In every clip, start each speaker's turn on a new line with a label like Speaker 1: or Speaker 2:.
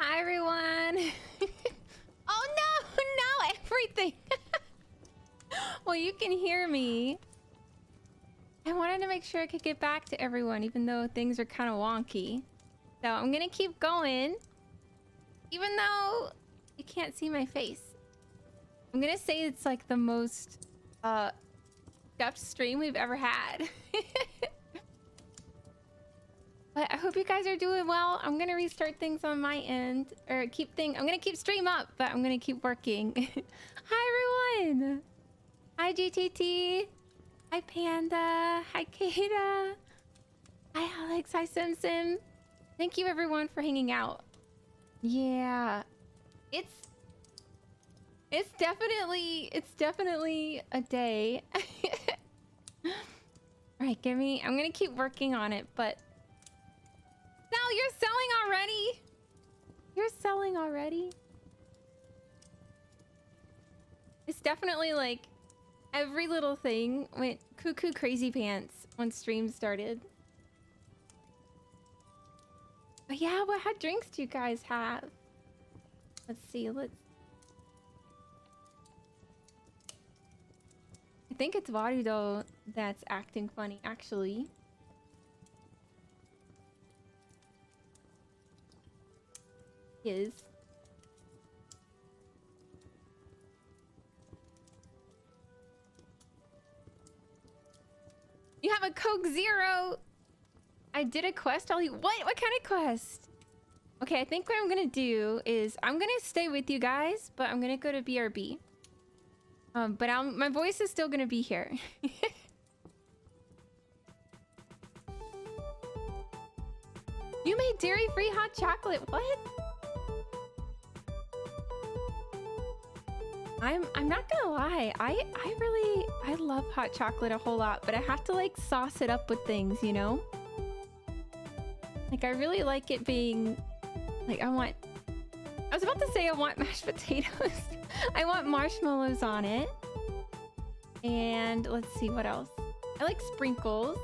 Speaker 1: Hi everyone. Oh no, everything. Well, you can hear me. I wanted to make sure I could get back to everyone, even though things are kind of wonky. So I'm gonna keep going, even though you can't see my face. I'm gonna say it's like the most scuffed stream we've ever had. But I hope you guys are doing well. I'm gonna restart things on my end, or I'm gonna keep stream up, but I'm gonna keep working. Hi everyone. Hi GTT. Hi Panda. Hi Kata. Hi Alex. Hi Sim. Thank you everyone for hanging out. Yeah, it's definitely a day. All right, I'm gonna keep working on it, but. No, you're selling already. You're selling already. It's definitely like every little thing went cuckoo crazy pants when stream started. But yeah, what drinks do you guys have? Let's see. I think it's Varudo that's acting funny, actually. Is. You have a Coke Zero. I did a quest. What kind of quest? Okay, I think what I'm gonna do is I'm gonna stay with you guys, but I'm gonna go to BRB. But my voice is still gonna be here. You made dairy-free hot chocolate. What? I'm not gonna lie, I love hot chocolate a whole lot, but I have to like sauce it up with things, you know? Like I really like it being like I was about to say I want mashed potatoes. I want marshmallows on it. And let's see what else. I like sprinkles.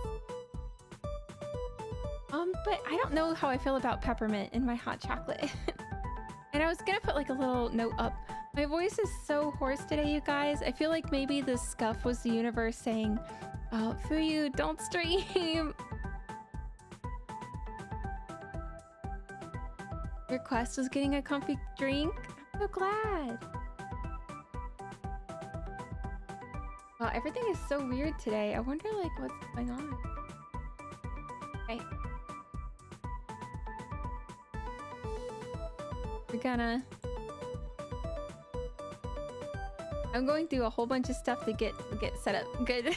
Speaker 1: But I don't know how I feel about peppermint in my hot chocolate. And I was gonna put like a little note up. My voice is so hoarse today, you guys. I feel like maybe the scuff was the universe saying, oh, Fuyu, don't stream. Your quest was getting a comfy drink? I'm so glad. Wow, everything is so weird today. I wonder like what's going on. Okay. I'm going through a whole bunch of stuff to get set up good.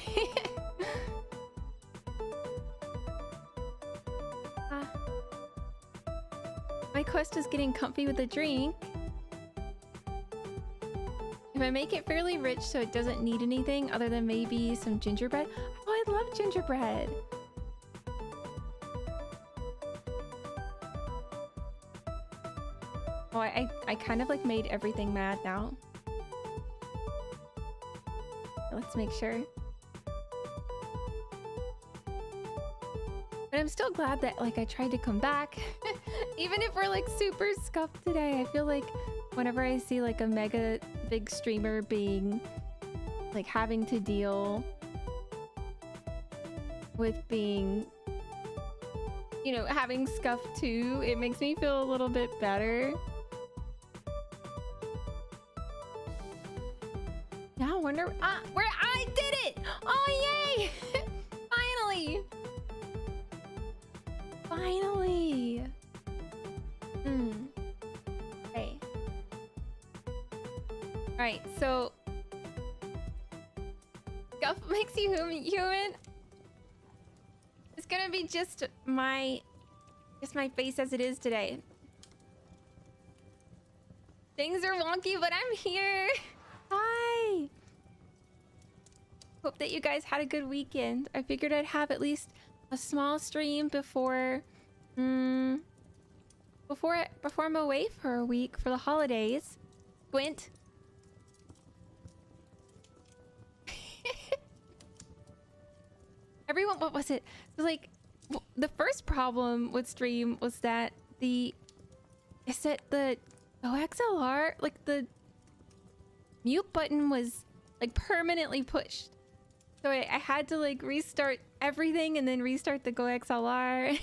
Speaker 1: My quest is getting comfy with a drink. If I make it fairly rich so it doesn't need anything other than maybe some gingerbread. Oh, I love gingerbread. Oh, I kind of like made everything mad now. Let's make sure. I'm still glad that like I tried to come back. Even if we're like super scuffed today, I feel like whenever I see like a mega big streamer being like having to deal with being, you know, having scuff too, it makes me feel a little bit better. Now I wonder where I did it! Oh yay! Finally! Finally! Okay. Alright, so scuff makes you human. It's gonna be just my face as it is today. Things are wonky, but I'm here. Hi. Hope that you guys had a good weekend. I figured I'd have at least a small stream before I'm away for a week for the holidays. Gwent. Everyone, what was it? It was like the first problem with stream was that the OXLR, like the mute button was like permanently pushed. So I had to like restart everything and then restart the GoXLR.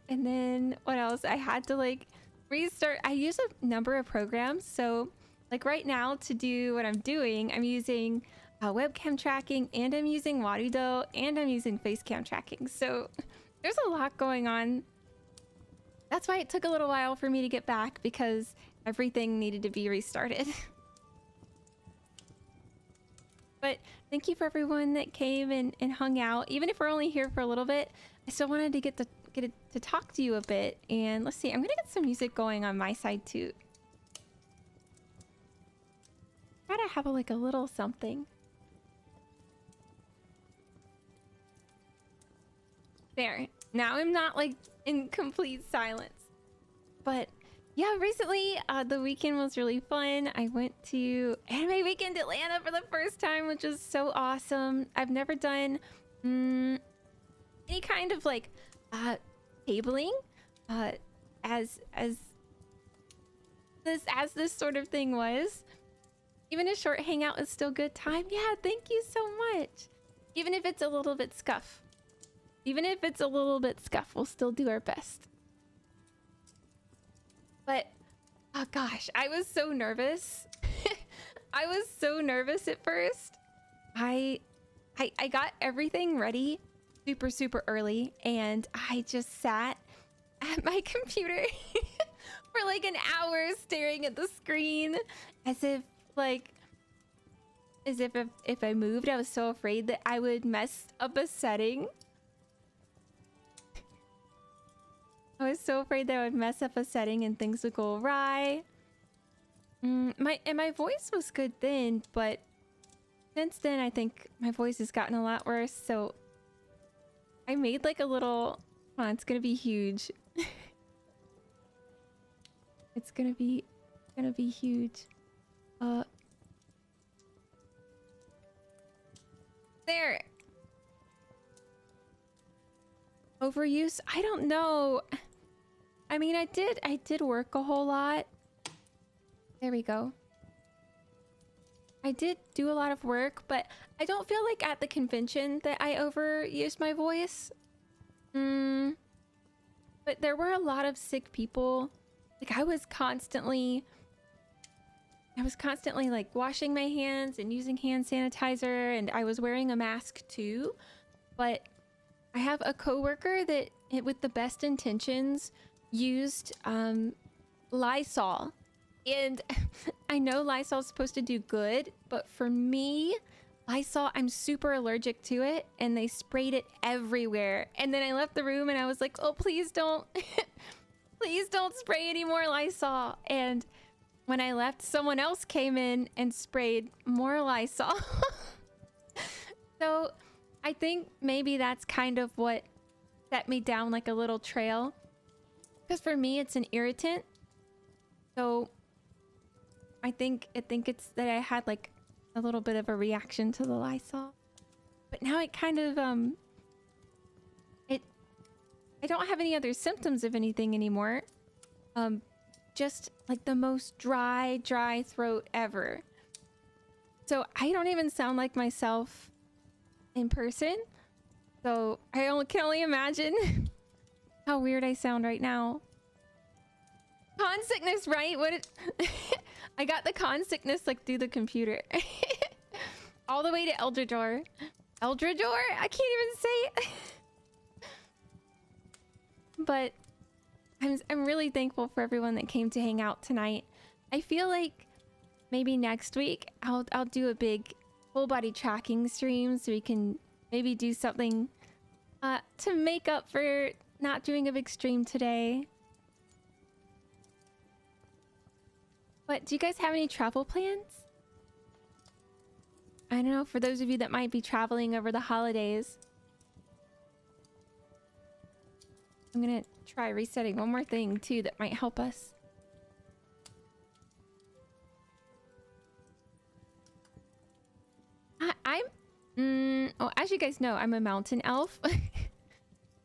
Speaker 1: And then what else? I had to like restart. I use a number of programs. So like right now to do what I'm doing, I'm using webcam tracking, and I'm using Wadido, and I'm using face cam tracking. So there's a lot going on. That's why it took a little while for me to get back, because everything needed to be restarted. But thank you for everyone that came and hung out. Even if we're only here for a little bit, I still wanted to get to talk to you a bit. And let's see, I'm gonna get some music going on my side too. Try to have like a little something. There. Now I'm not like in complete silence. But yeah, recently the weekend was really fun. I went to Anime Weekend Atlanta for the first time, which was so awesome. I've never done any kind of like tabling as this sort of thing was. Even a short hangout is still good time. Yeah, thank you so much. Even if it's a little bit scuff. Even if it's a little bit scuff, we'll still do our best. But, oh gosh, I was so nervous. I was so nervous at first. I got everything ready super early, and I just sat at my computer for like an hour staring at the screen as if if I moved, I was so afraid that I would mess up a setting. I was so afraid that I would mess up a setting and things would go awry. My voice was good then, but since then I think my voice has gotten a lot worse. So I made like a little. Oh, it's gonna be huge. It's gonna be huge. There. Overuse? I don't know. I mean, I did work a whole lot. There we go. I did do a lot of work, but I don't feel like at the convention that I overused my voice. But there were a lot of sick people. Like I was constantly like washing my hands and using hand sanitizer, and I was wearing a mask too. But I have a coworker that, with the best intentions, used Lysol. And I know Lysol's supposed to do good, but for me, Lysol, I'm super allergic to it, and they sprayed it everywhere. And then I left the room and I was like, oh, please don't, please don't spray any more Lysol. And when I left, someone else came in and sprayed more Lysol. So I think maybe that's kind of what set me down like a little trail. Because for me, it's an irritant. So I think it's that I had like a little bit of a reaction to the Lysol. But now it kind of I don't have any other symptoms of anything anymore. Just like the most dry throat ever. So I don't even sound like myself in person. So can only imagine how weird I sound right now. Con sickness, right? I got the con sickness like through the computer. All the way to Eldrador. Eldrador? I can't even say it. But I'm really thankful for everyone that came to hang out tonight. I feel like maybe next week I'll do a big full body tracking stream so we can maybe do something to make up for not doing a big stream today. But do you guys have any travel plans? I don't know, for those of you that might be traveling over the holidays. I'm gonna try resetting one more thing too that might help us. Oh, as you guys know, I'm a mountain elf.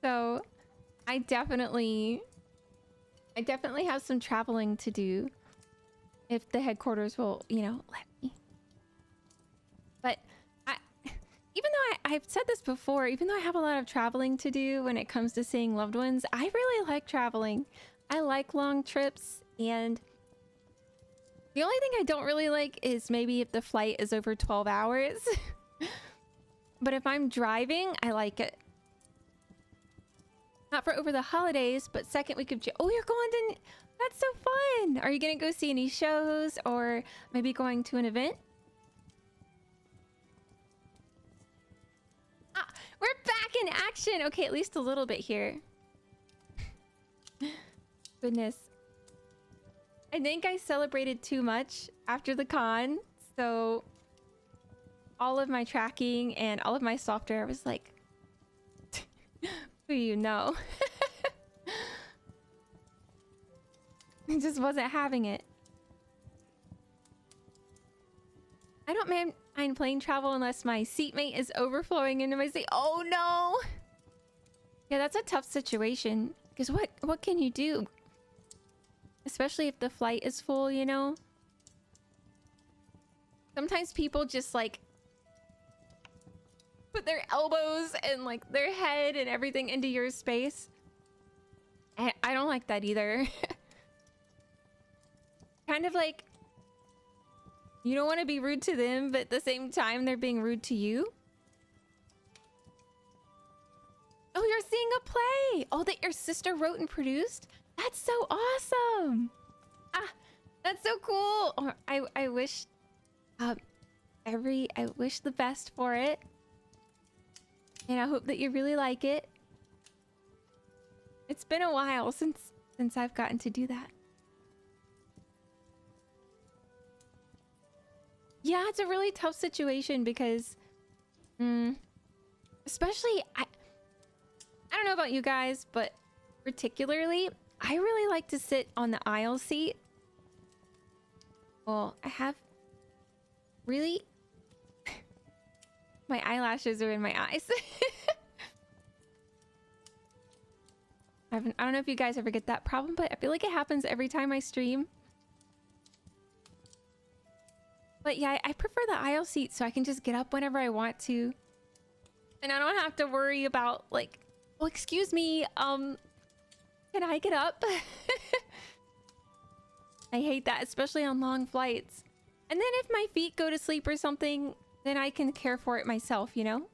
Speaker 1: So I definitely have some traveling to do if the headquarters will, you know, let me. But even though I've said this before, even though I have a lot of traveling to do when it comes to seeing loved ones, I really like traveling. I like long trips, and the only thing I don't really like is maybe if the flight is over 12 hours. But if I'm driving, I like it. Not for over the holidays, but second week of June. Oh, you're going to... That's so fun! Are you gonna go see any shows or maybe going to an event? Ah, we're back in action! Okay, at least a little bit here. Goodness. I think I celebrated too much after the con, so all of my tracking and all of my software was like, Fuyu, no. I just wasn't having it. I don't mind plane travel unless my seatmate is overflowing into my seat. Oh no! Yeah, that's a tough situation. Because what can you do? Especially if the flight is full, you know? Sometimes people just like put their elbows and like their head and everything into your space. And I don't like that either. Kind of like you don't want to be rude to them, but at the same time they're being rude to you. Oh, you're seeing a play! Oh, that your sister wrote and produced? That's so awesome! Ah, that's so cool! Oh, I wish I wish the best for it. And I hope that you really like it. It's been a while since I've gotten to do that. Yeah, it's a really tough situation because especially I don't know about you guys, but particularly I really like to sit on the aisle seat. Well, I have really my eyelashes are in my eyes. I don't know if you guys ever get that problem, but I feel like it happens every time I stream. But yeah, I prefer the aisle seat so I can just get up whenever I want to. And I don't have to worry about like, well, excuse me, can I get up? I hate that, especially on long flights. And then if my feet go to sleep or something, then I can care for it myself, you know?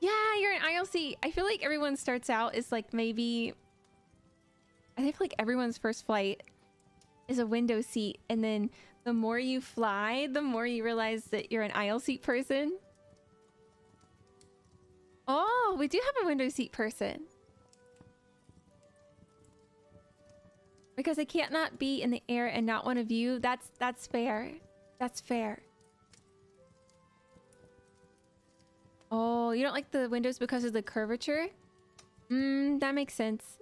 Speaker 1: Yeah, you're an aisle seat. I feel like everyone starts out is like maybe... I feel like everyone's first flight is a window seat, and then the more you fly, the more you realize that you're an aisle seat person. Oh, we do have a window seat person. Because I can't not be in the air and not want to view. That's fair. That's fair. Oh, you don't like the windows because of the curvature? That makes sense.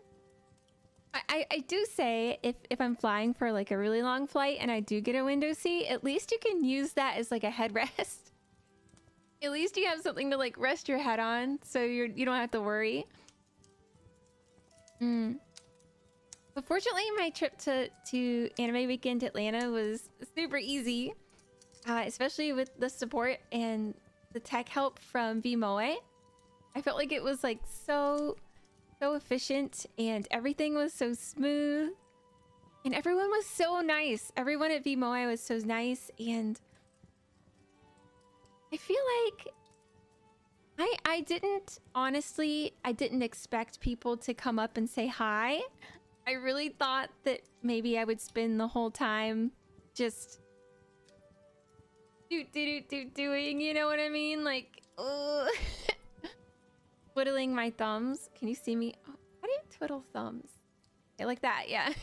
Speaker 1: I do say if I'm flying for like a really long flight and I do get a window seat, at least you can use that as like a headrest. At least you have something to like rest your head on, so you don't have to worry. But fortunately, my trip to Anime Weekend Atlanta was super easy, especially with the support and the tech help from Vmoe. I felt like it was like so efficient, and everything was so smooth, and everyone was so nice. Everyone at Vmoe was so nice, and I feel like I didn't, honestly, I didn't expect people to come up and say hi. I really thought that maybe I would spend the whole time just doing, you know what I mean? Like, twiddling my thumbs. Can you see me? Oh, how do you twiddle thumbs? Okay, like that, yeah.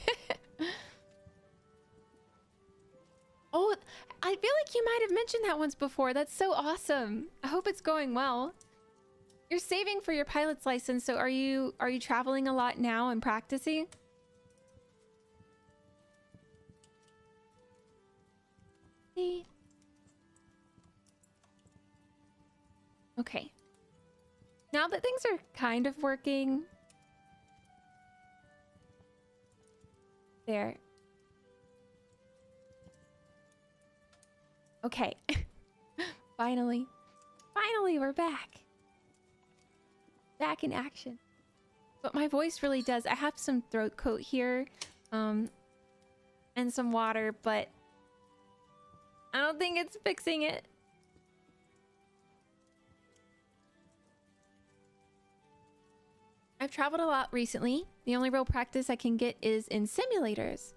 Speaker 1: Oh, I feel like you might have mentioned that once before. That's so awesome. I hope it's going well. You're saving for your pilot's license, so are you traveling a lot now and practicing? See? Okay. Now that things are kind of working. There. Okay. Finally. Finally, we're back. Back in action. But my voice really does. I have some throat coat here. And some water, but I don't think it's fixing it. I've traveled a lot recently. The only real practice I can get is in simulators.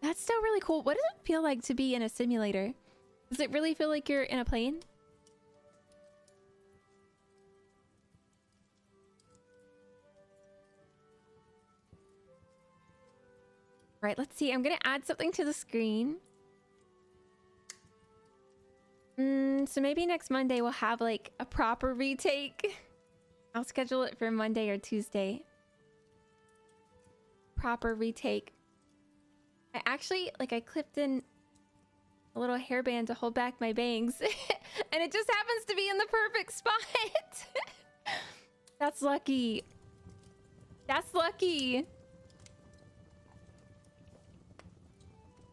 Speaker 1: That's still really cool. What does it feel like to be in a simulator? Does it really feel like you're in a plane? Right, let's see. I'm gonna add something to the screen. So maybe next Monday we'll have like a proper retake. I'll schedule it for Monday or Tuesday. Proper retake. I actually, like, I clipped in a little hairband to hold back my bangs. And it just happens to be in the perfect spot. That's lucky. That's lucky.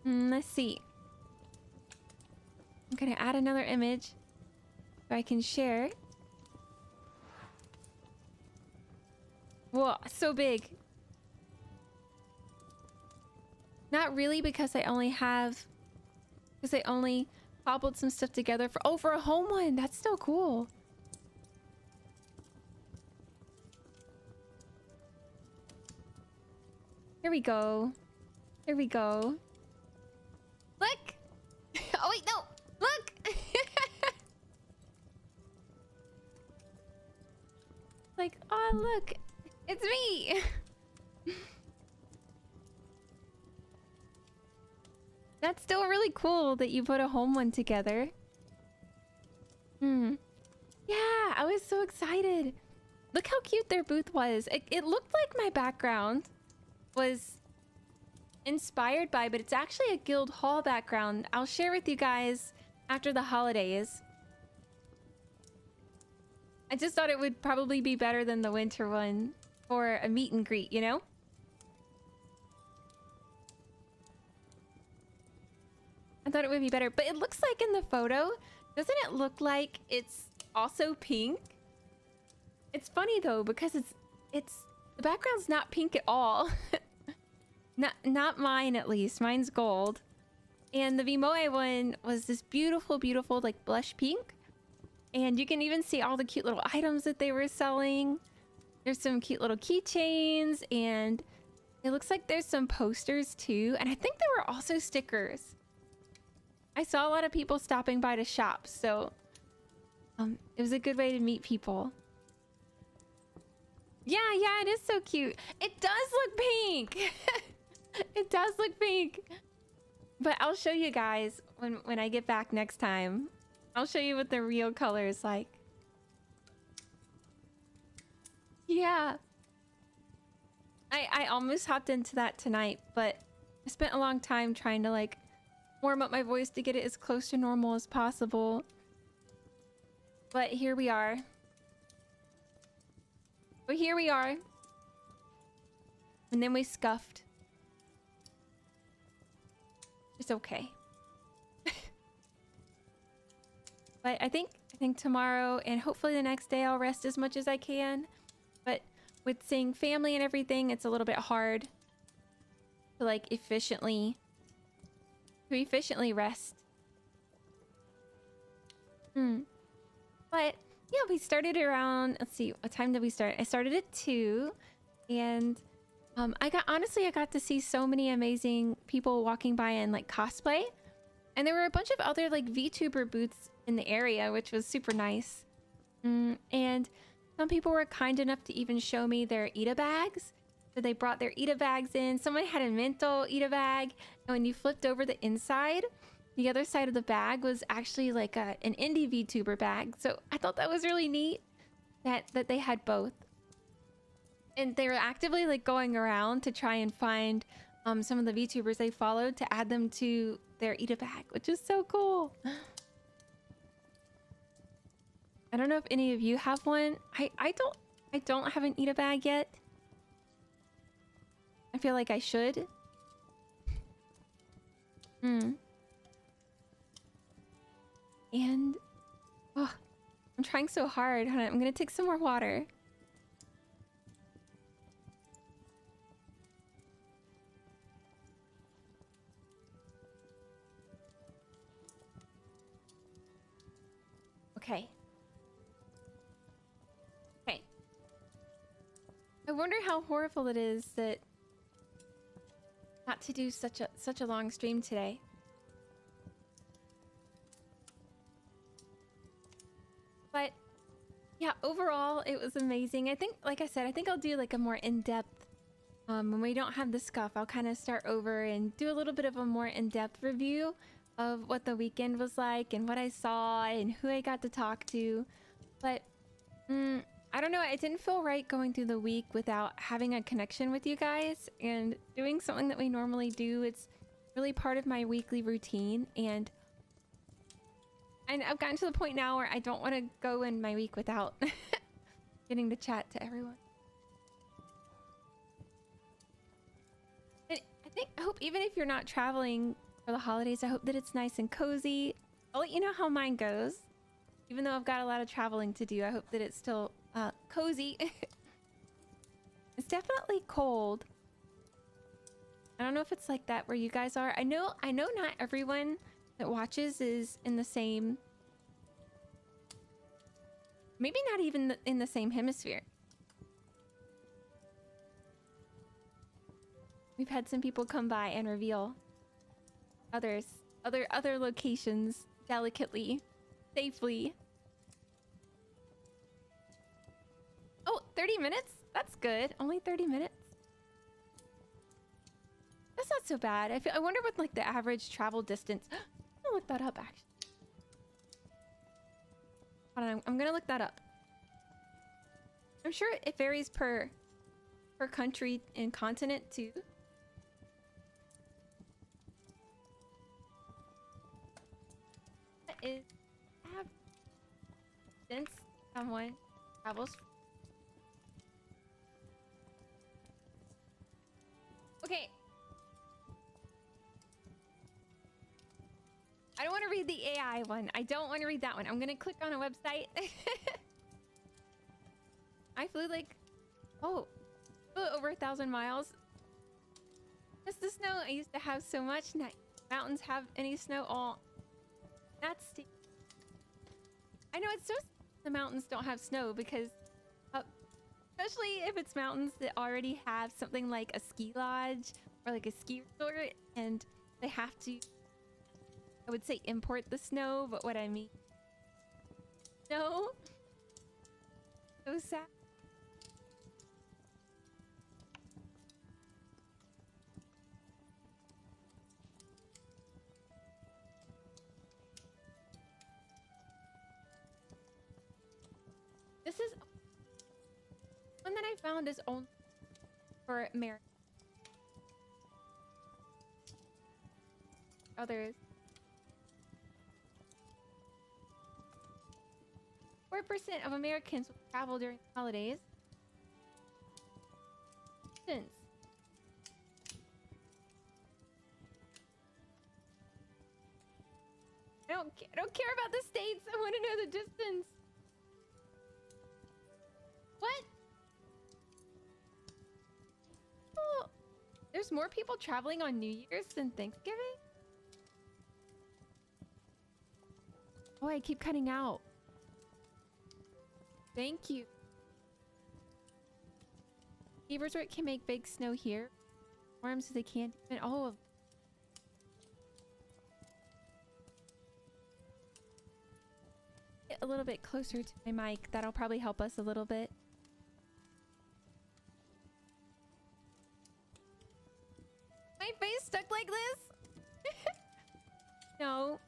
Speaker 1: Let's see. I'm gonna add another image so I can share. Whoa, so big. Not really, because I only cobbled some stuff together for a home one. That's still cool. Here we go. Here we go. Look! Oh wait, no! Look! Like, oh look! It's me! That's still really cool that you put a home one together. Yeah, I was so excited. Look how cute their booth was. It looked like my background was inspired by, but it's actually a guild hall background. I'll share with you guys after the holidays. I just thought it would probably be better than the winter one for a meet and greet, you know? I thought it would be better, but it looks like in the photo, doesn't it look like it's also pink? It's funny though, because it's the background's not pink at all. Not mine, at least. Mine's gold. And the Vmoe one was this beautiful, beautiful, like, blush pink. And you can even see all the cute little items that they were selling. There's some cute little keychains, and it looks like there's some posters too. And I think there were also stickers. I saw a lot of people stopping by to shop, so it was a good way to meet people. Yeah, it is so cute. It does look pink. It does look pink. But I'll show you guys when I get back next time. I'll show you what the real color is like. Yeah. I almost hopped into that tonight, but I spent a long time trying to like warm up my voice to get it as close to normal as possible. But here we are. But here we are. And then we scuffed. It's okay. But I think tomorrow and hopefully the next day I'll rest as much as I can. But with seeing family and everything, it's a little bit hard to like efficiently rest. But yeah, we started around, let's see, what time did we start? I started at 2, and I got to see so many amazing people walking by and like cosplay. And there were a bunch of other like VTuber booths in the area, which was super nice. And some people were kind enough to even show me their Ita bags. So they brought their Ita bags in. Someone had a mental Ita bag, and when you flipped over the inside, the other side of the bag was actually like an indie VTuber bag. So I thought that was really neat that they had both. And they were actively like going around to try and find some of the VTubers they followed to add them to their Ita bag, which is so cool. I don't know if any of you have one. I don't have an Ita bag yet. I feel like I should. And oh, I'm trying so hard. Hold on, I'm gonna take some more water. Okay. Okay. I wonder how horrible it is that not to do such a long stream today. But yeah, overall it was amazing. I think, like I said, I think I'll do like a more in-depth when we don't have the scuff. I'll kind of start over and do a little bit of a more in-depth review of what the weekend was like and what I saw and who I got to talk to. But I don't know, it didn't feel right going through the week without having a connection with you guys and doing something that we normally do. It's really part of my weekly routine, and I've gotten to the point now where I don't want to go in my week without getting to chat to everyone. And I hope even if you're not traveling for the holidays, I hope that it's nice and cozy. I'll let you know how mine goes. Even though I've got a lot of traveling to do, I hope that it's still cozy. It's definitely cold. I don't know if it's like that where you guys are. I know not everyone that watches is in the same, maybe not even in the same hemisphere. We've had some people come by and reveal other locations delicately, safely. Oh, 30 minutes? That's good. Only 30 minutes. That's not so bad. I wonder what like the average travel distance. I'm gonna look that up actually. Hold on, I'm gonna look that up. I'm sure it varies per country and continent too. That is since someone travels. Okay. I don't want to read the AI one. I don't want to read that one. I'm gonna click on a website. I flew like, over 1,000 miles. Just the snow. I used to have so much. Mountains have any snow? Oh, that's I know it's so the mountains don't have snow because, especially if it's mountains that already have something like a ski lodge or like a ski resort, and they have to, I would say, import the snow, but what I mean, no, so sad. This is one that I found is only for America. Others. 100% of Americans will travel during the holidays. Since. I don't care about the states. I want to know the distance. What? Oh, there's more people traveling on New Year's than Thanksgiving? Oh, I keep cutting out. Thank you. Ski Resort can make big snow here. Storms they can't even. Oh. Get a little bit closer to my mic. That'll probably help us a little bit. My face stuck like this? No.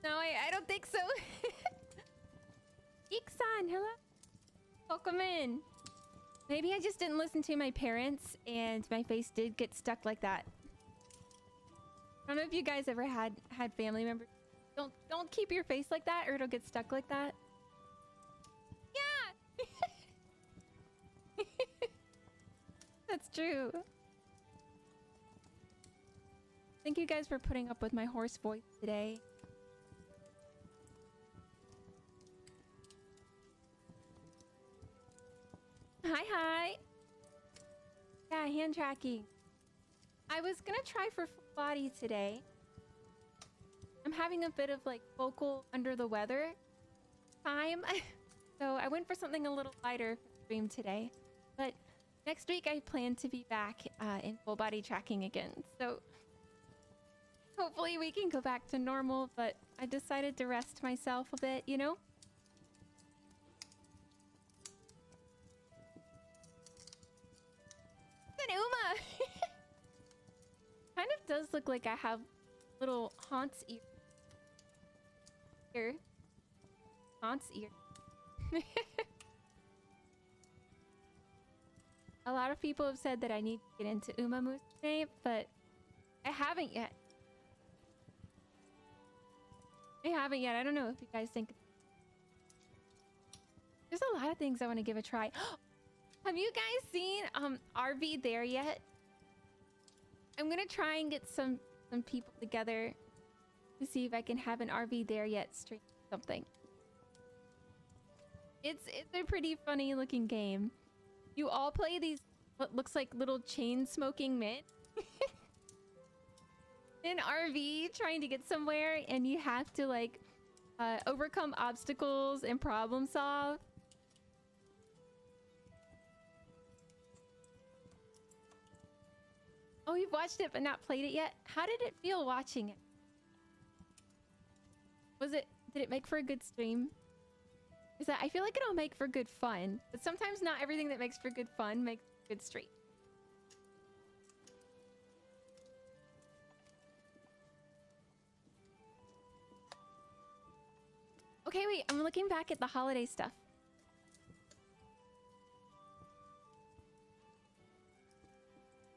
Speaker 1: No, I don't think so. Iksan, hello? Welcome in. Maybe I just didn't listen to my parents and my face did get stuck like that. I don't know if you guys ever had family members. Don't keep your face like that or it'll get stuck like that. Yeah. That's true. Thank you guys for putting up with my hoarse voice today. Hi. Yeah, hand tracking. I was gonna try for full body today. I'm having a bit of like vocal under the weather time. So I went for something a little lighter for the stream today. But next week I plan to be back in full body tracking again. So hopefully we can go back to normal, but I decided to rest myself a bit, you know? It's an Uma! Kind of does look like I have little Haunts ear. Haunts ear. A lot of people have said that I need to get into Uma Musume, but I haven't yet. I don't know if you guys think. There's a lot of things I want to give a try. Have you guys seen RV There Yet? I'm gonna try and get some people together to see if I can have an RV There Yet stream something. It's a pretty funny looking game. You all play these what looks like little chain smoking men in RV trying to get somewhere, and you have to like overcome obstacles and problem solve. Oh, you've watched it but not played it yet? How did it feel watching it? Did it make for a good stream? I feel like it'll make for good fun, but sometimes not everything that makes for good fun makes for good stream. Okay, wait, I'm looking back at the holiday stuff.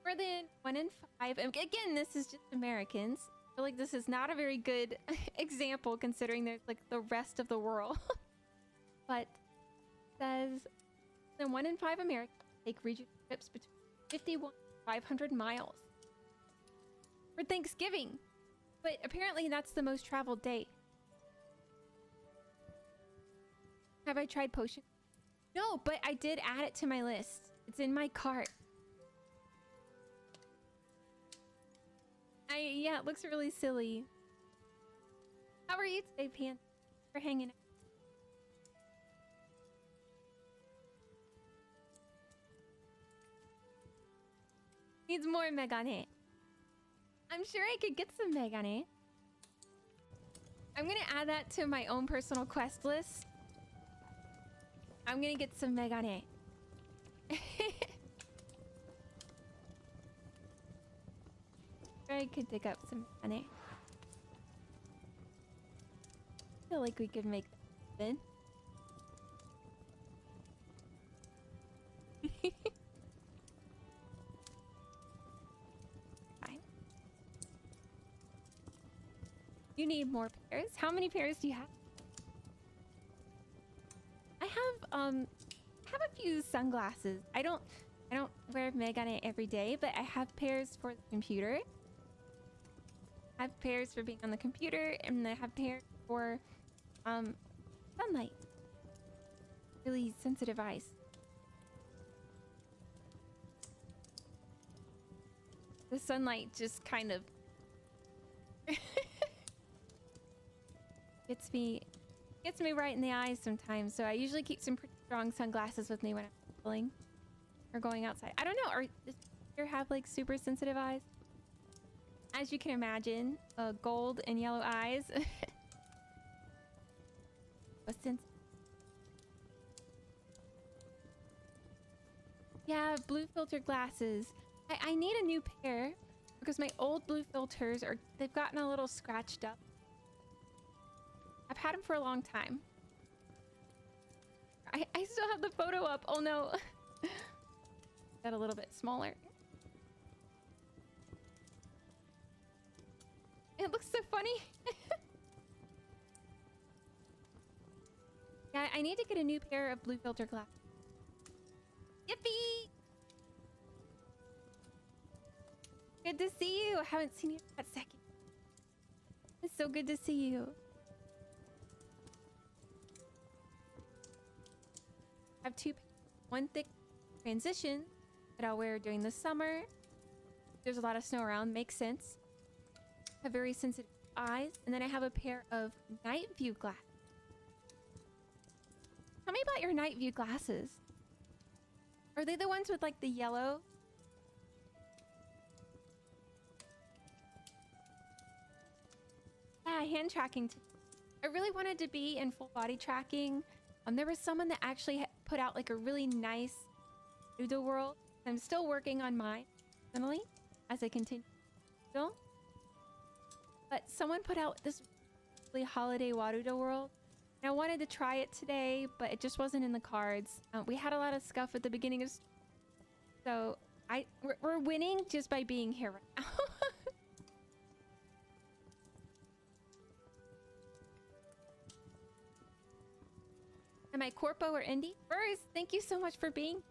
Speaker 1: More than 1 in 5. Again, this is just Americans. I feel like this is not a very good example considering there's like the rest of the world. But it says then 1 in 5 Americans take regional trips between 51 and 500 miles for Thanksgiving. But apparently that's the most traveled day. Have I tried potion? No, but I did add it to my list. It's in my cart. Yeah, it looks really silly. How are you today, Pan? Thanks for hanging out. Needs more megane. I'm sure I could get some megane. I'm gonna add that to my own personal quest list. I'm gonna get some megane. I could dig up some money. I feel like we could make that happen. Fine. You need more pairs? How many pairs do you have? I have a few sunglasses. I don't wear Meg on it every day, but I have pairs for the computer. I have pairs for being on the computer, and I have pairs for sunlight. Really sensitive eyes. The sunlight just kind of gets me right in the eyes sometimes. So I usually keep some pretty strong sunglasses with me when I'm traveling or going outside. I don't know. Does you have like super sensitive eyes? As you can imagine, gold and yellow eyes. Yeah, blue filter glasses. I need a new pair because my old blue filters they've gotten a little scratched up. I've had them for a long time. I still have the photo up. Oh no. Got a little bit smaller. It looks so funny. Yeah, I need to get a new pair of blue filter glasses. Yippee! Good to see you. I haven't seen you for a second. It's so good to see you. I have one thick transition that I'll wear during the summer. There's a lot of snow around, makes sense. I have very sensitive eyes, and then I have a pair of night view glasses. Tell me about your night view glasses. Are they the ones with like the yellow? Yeah, hand tracking. I really wanted to be in full body tracking. There was someone that actually put out like a really nice Udo world. I'm still working on mine, personally, as I continue still. But someone put out this really holiday Warudo world. And I wanted to try it today, but it just wasn't in the cards. We had a lot of scuff at the beginning of... So, we're winning just by being here right now. Am I Corpo or Indie? First, thank you so much for being...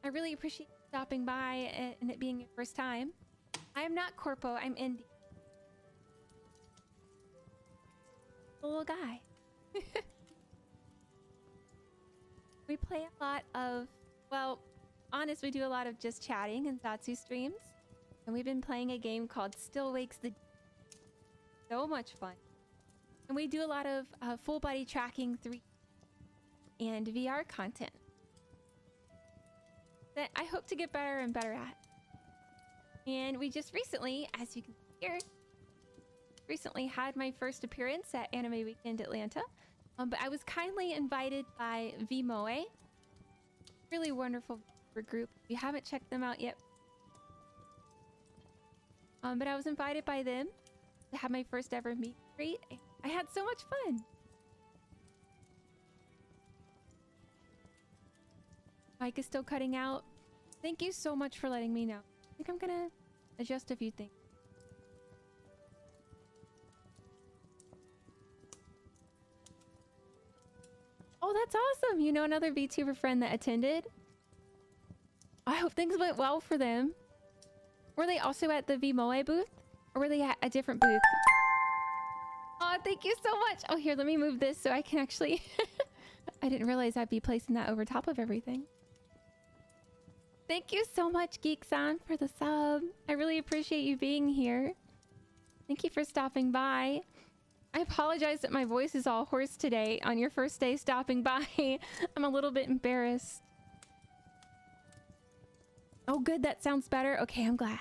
Speaker 1: I really appreciate stopping by and it being your first time. I am not Corpo, I'm Indie. The little guy. We play a lot of... Well, honest, we do a lot of just chatting and Zatsu streams. And we've been playing a game called Still Wakes the... So much fun. And we do a lot of full body tracking 3 and VR content that I hope to get better and better at. And we just recently, as you can hear, recently had my first appearance at Anime Weekend Atlanta. But I was kindly invited by VMoe. Really wonderful group. If you haven't checked them out yet. But I was invited by them to have my first ever meet and greet. I had so much fun. Mic is still cutting out. Thank you so much for letting me know. I think I'm gonna adjust a few things. Oh, that's awesome. You know another VTuber friend that attended? I hope things went well for them. Were they also at the VMoe booth? Or were they at a different booth? Oh, thank you so much. Oh, here, let me move this so I can actually... I didn't realize I'd be placing that over top of everything. Thank you so much, Geek-san, for the sub. I really appreciate you being here. Thank you for stopping by. I apologize that my voice is all hoarse today on your first day stopping by. I'm a little bit embarrassed. Oh, good. That sounds better. Okay, I'm glad.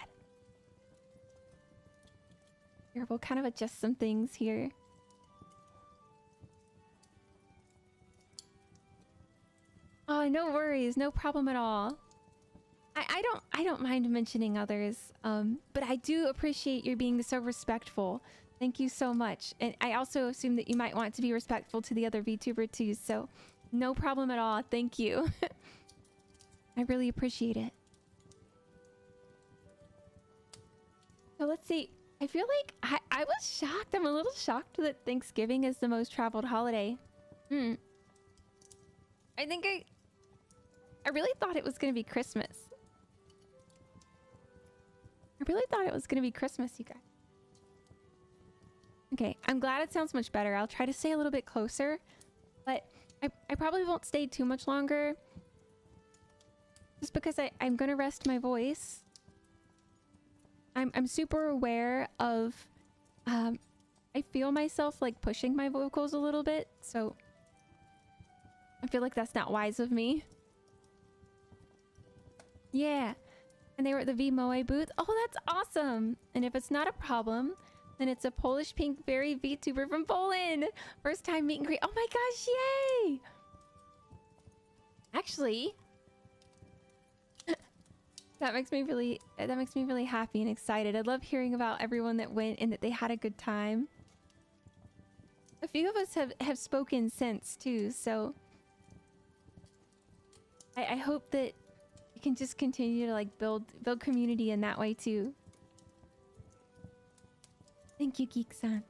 Speaker 1: Here, we'll kind of adjust some things here. Oh, no worries. No problem at all. I don't mind mentioning others, but I do appreciate you being so respectful. Thank you so much. And I also assume that you might want to be respectful to the other VTuber too, so no problem at all. Thank you. I really appreciate it. So let's see. I feel like I was shocked. I'm a little shocked that Thanksgiving is the most traveled holiday. I think I really thought it was gonna be Christmas. I really thought it was gonna be Christmas, you guys. Okay, I'm glad it sounds much better. I'll try to stay a little bit closer, but I probably won't stay too much longer. Just because I'm gonna rest my voice. I'm super aware of I feel myself like pushing my vocals a little bit, so I feel like that's not wise of me. Yeah. And they were at the VMOA booth. Oh, that's awesome. And if it's not a problem, then it's a Polish pink berry VTuber from Poland. First time meet and greet. Oh my gosh, yay! Actually, that makes me really happy and excited. I love hearing about everyone that went and that they had a good time. A few of us have spoken since too, so I hope that you can just continue to like build community in that way too. Thank you, Geek-san.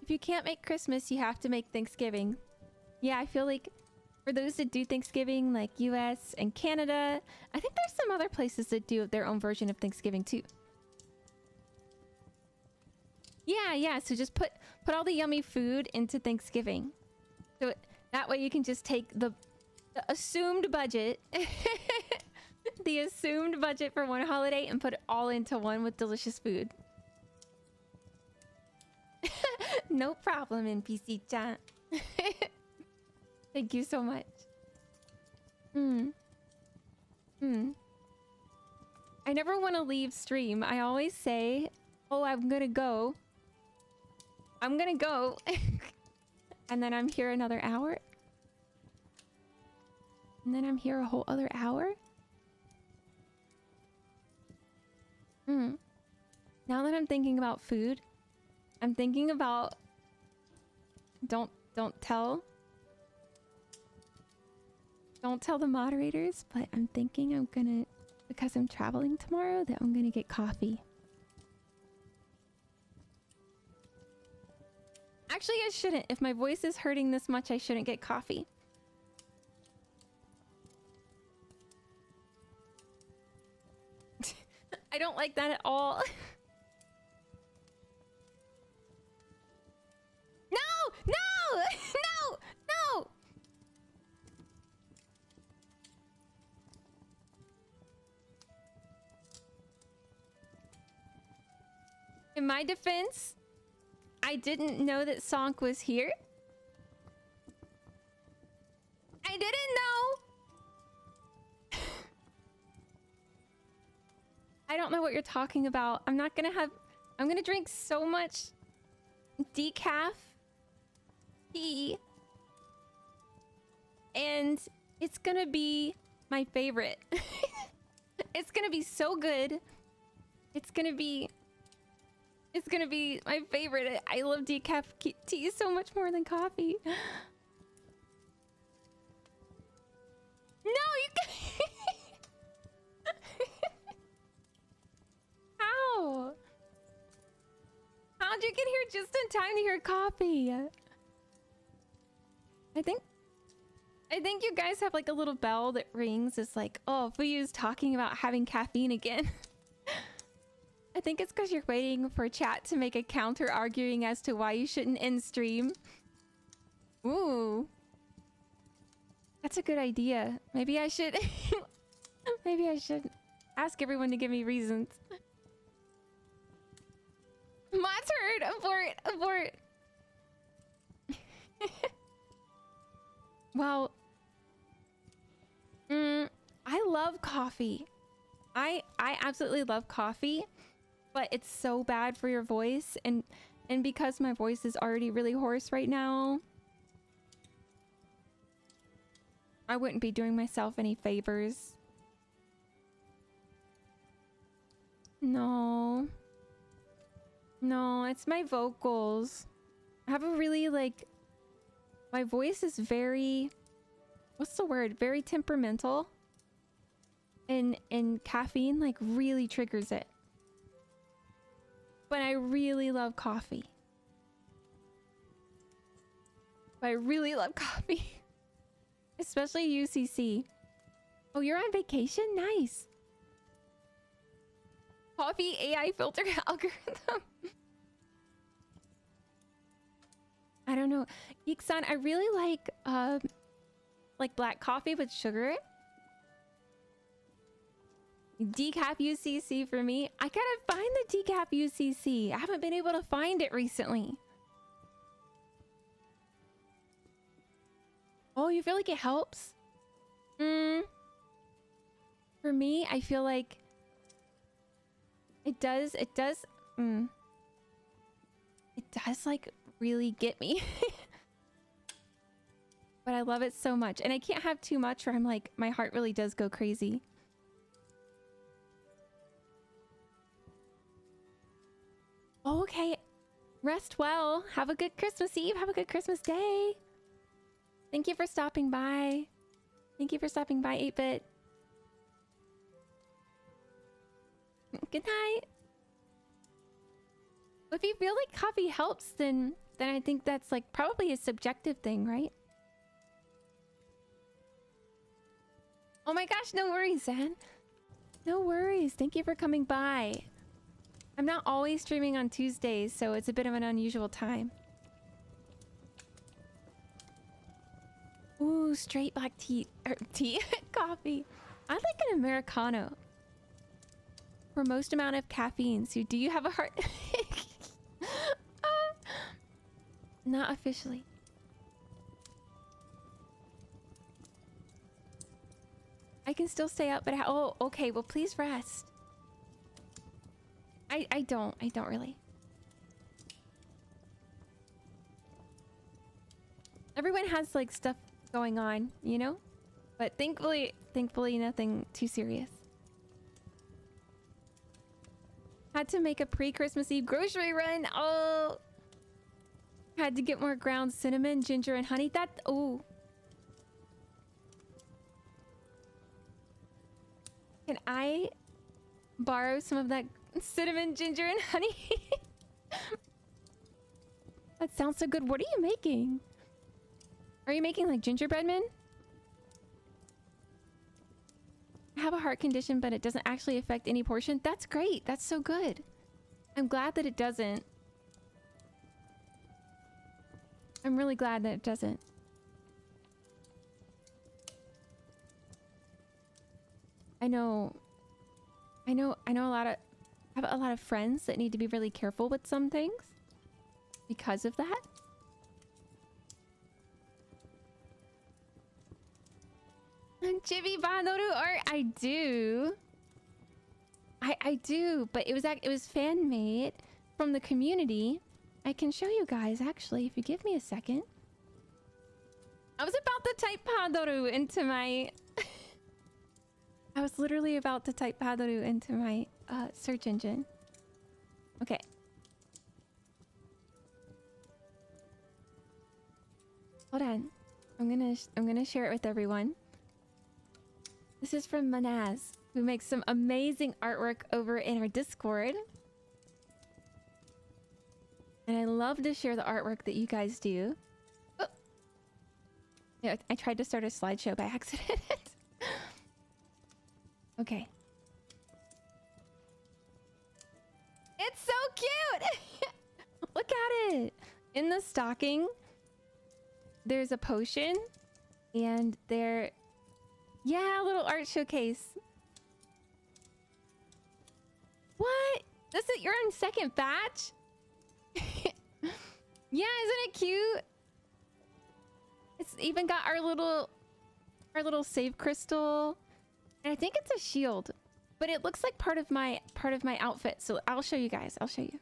Speaker 1: If you can't make Christmas, you have to make Thanksgiving. Yeah, I feel like for those that do Thanksgiving, like US and Canada, I think there's some other places that do their own version of Thanksgiving too. Yeah, so just put all the yummy food into Thanksgiving. So that way you can just take the assumed budget, the assumed budget for one holiday and put it all into one with delicious food. No problem, NPC-chan. Thank you so much. I never want to leave stream. I always say, oh, I'm gonna go. I'm gonna go. And then I'm here another hour. And then I'm here a whole other hour. Now that I'm thinking about food, I'm thinking about don't tell the moderators, but I'm thinking I'm gonna, because I'm traveling tomorrow, that I'm gonna get coffee. Actually, I shouldn't. If my voice is hurting this much, I shouldn't get coffee. I don't like that at all. No! In my defense, I didn't know that Sonk was here. I didn't know. I don't know what you're talking about. I'm gonna drink so much decaf tea. And it's gonna be my favorite. It's gonna be so good. It's gonna be my favorite. I love decaf tea so much more than coffee. No, you can. How? How'd you get here just in time to hear coffee? I think you guys have like a little bell that rings. It's like, oh, Fuyu's talking about having caffeine again. I think it's because you're waiting for chat to make a counter arguing as to why you shouldn't end stream. Ooh. That's a good idea. Maybe I should... Maybe I should ask everyone to give me reasons. My turn! Abort! Well... I love coffee. I absolutely love coffee. But it's so bad for your voice, and because my voice is already really hoarse right now, I wouldn't be doing myself any favors. No, it's my vocals. I have a really like, my voice is very, what's the word? Very temperamental, and caffeine like really triggers it. But I really love coffee. Especially UCC. Oh, you're on vacation? Nice. Coffee AI filter algorithm. I don't know. Geek-san, I really like black coffee with sugar. Decaf UCC for me. I gotta find the decaf UCC. I haven't been able to find it recently. Oh, you feel like it helps? For me, I feel like it does like really get me. But I love it so much. And I can't have too much or I'm like, my heart really does go crazy. Okay. Rest well. Have a good Christmas Eve. Have a good Christmas Day. Thank you for stopping by. Thank you for stopping by, 8-Bit. Good night. If you feel like coffee helps, then I think that's like probably a subjective thing, right? Oh my gosh, no worries, Zan. No worries. Thank you for coming by. I'm not always streaming on Tuesdays, so it's a bit of an unusual time. Ooh, straight black tea. Coffee. I like an Americano. For most amount of caffeine. So do you have a heart? Not officially. I can still stay up, but oh, okay. Well, please rest. I don't really. Everyone has like stuff going on, you know? But thankfully nothing too serious. Had to make a pre-Christmas Eve grocery run. Oh, had to get more ground cinnamon, ginger, and honey. Oh. Can I borrow some of that cinnamon, ginger, and honey? That sounds so good. What are you making? Are you making like gingerbread men? I have a heart condition, but it doesn't actually affect any portion. That's great. That's so good. I'm glad that it doesn't. I'm really glad that it doesn't. I know I have a lot of friends that need to be really careful with some things because of that. Chibi Banoru art, I do. I do, but it was fan made from the community. I can show you guys actually if you give me a second. I was about to type Padoru into my I was literally about to type Padoru into my search engine. Okay. Hold on. I'm gonna share it with everyone. This is from Manaz, who makes some amazing artwork over in our Discord. And I love to share the artwork that you guys do. Oh. Yeah, I tried to start a slideshow by accident. Okay. It's so cute! Look at it! In the stocking, there's a potion. And there... Yeah, a little art showcase. What? This is your own second batch? Yeah, isn't it cute? It's even got our little save crystal. And I think it's a shield. But it looks like part of my outfit. So I'll show you guys. I'll show you.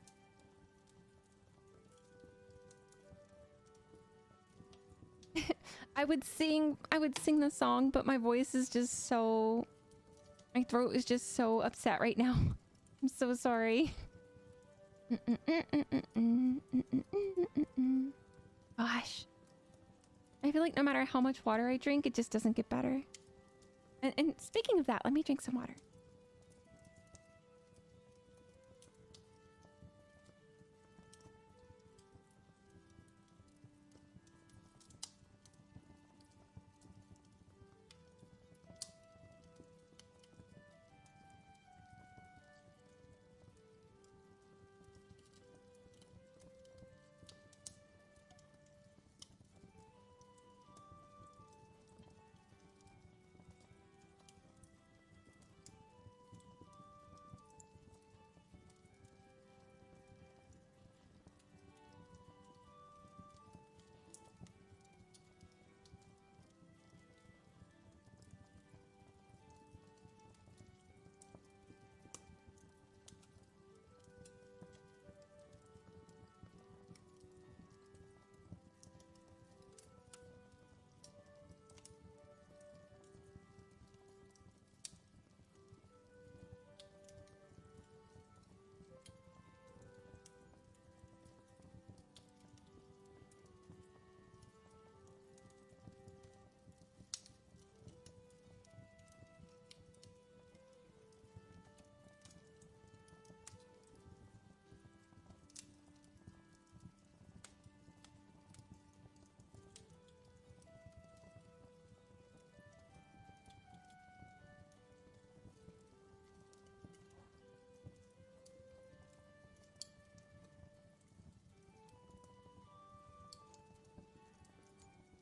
Speaker 1: I would sing the song, but my voice is just so... My throat is just so upset right now. I'm so sorry. Gosh. I feel like no matter how much water I drink, it just doesn't get better. And speaking of that, let me drink some water.